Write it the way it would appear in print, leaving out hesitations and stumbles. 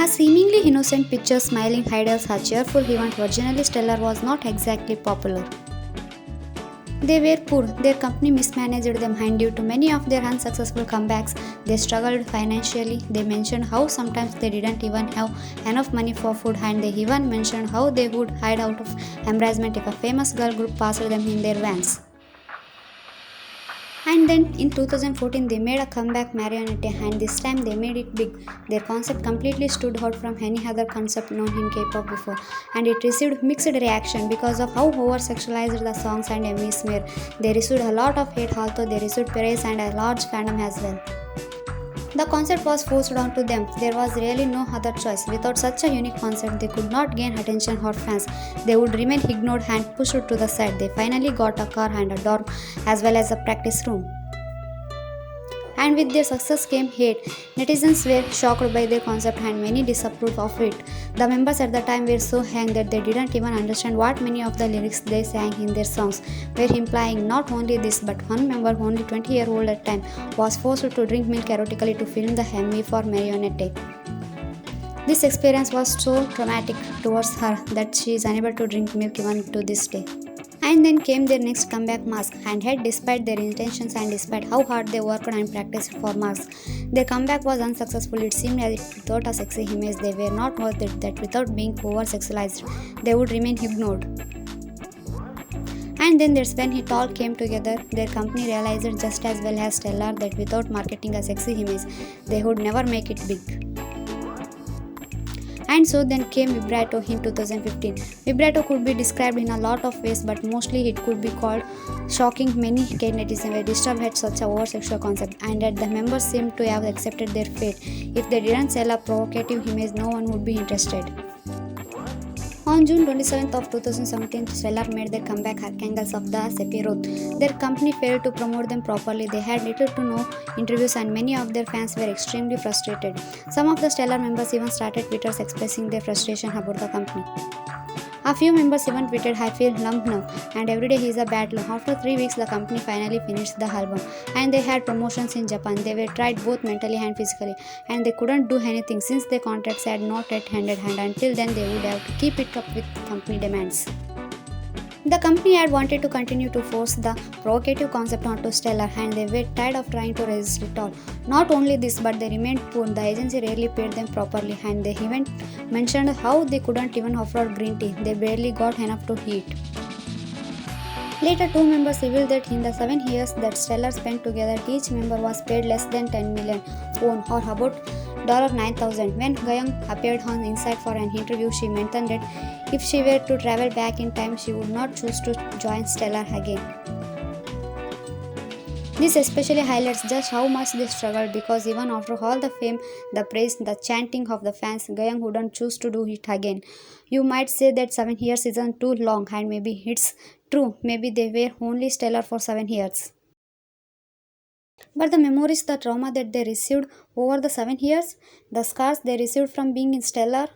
As seemingly innocent pictures, smiling idols, a cheerful event, originally Stellar was not exactly popular. They were poor, their company mismanaged them, and due to many of their unsuccessful comebacks, they struggled financially. They mentioned how sometimes they didn't even have enough money for food, and they even mentioned how they would hide out of embarrassment if a famous girl group passed them in their vans. And then in 2014, they made a comeback Marionette, and this time they made it big. Their concept completely stood out from any other concept known in K-pop before, and it received mixed reaction because of how over-sexualized the songs and Emmys were. They received a lot of hate, although they received praise and a large fandom as well. The concept was forced onto them. There was really no other choice. Without such a unique concept, they could not gain attention or fans. They would remain ignored and pushed to the side. They finally got a car and a dorm as well as a practice room. And with their success came hate. Netizens were shocked by their concept and many disapproved of it. The members at the time were so young that they didn't even understand what many of the lyrics they sang in their songs were implying. Not only this, but one member, only 20-year-old at the time, was forced to drink milk erotically to film the MV for Marionette. This experience was so traumatic towards her that she is unable to drink milk even to this day. And then came their next comeback, Mask, and yet despite their intentions and despite how hard they worked and practiced for Mask, their comeback was unsuccessful. It seemed as if without a sexy image they were not worth it, that without being over-sexualized, they would remain ignored. And then that's when it all came together. Their company realized just as well as Stellar that without marketing a sexy image, they would never make it big. And so then came Vibrato in 2015. Vibrato could be described in a lot of ways, but mostly it could be called shocking. Many K netizens were disturbed at such a over-sexual concept, and that the members seemed to have accepted their fate. If they didn't sell a provocative image, no one would be interested. On June 27th of 2017, Stellar made their comeback Archangels of the Sephiroth. Their company failed to promote them properly. They had little to no interviews and many of their fans were extremely frustrated. Some of the Stellar members even started Twitters expressing their frustration about the company. A few members even tweeted, "I feel lump now, and every day is a battle." After 3 weeks, the company finally finished the album, and they had promotions in Japan. They were tried both mentally and physically, and they couldn't do anything since their contracts had not yet ended, and until then they would have to keep it up with company demands. The company had wanted to continue to force the provocative concept onto Stellar, and they were tired of trying to resist it all. Not only this, but they remained poor. The agency rarely paid them properly, and they even mentioned how they couldn't even offer green tea. They barely got enough to eat. Later, two members revealed that in the 7 years that Stellar spent together, each member was paid less than 10 million won, or about $9,000. When Gayung appeared on Inside for an interview, she mentioned that if she were to travel back in time, she would not choose to join Stellar again. This especially highlights just how much they struggled, because even after all the fame, the praise, the chanting of the fans, Gayung wouldn't choose to do it again. You might say that 7 years isn't too long, and maybe it's true. Maybe they were only Stellar for 7 years. But the memories, the trauma that they received over the 7 years, the scars they received from being in Stellar,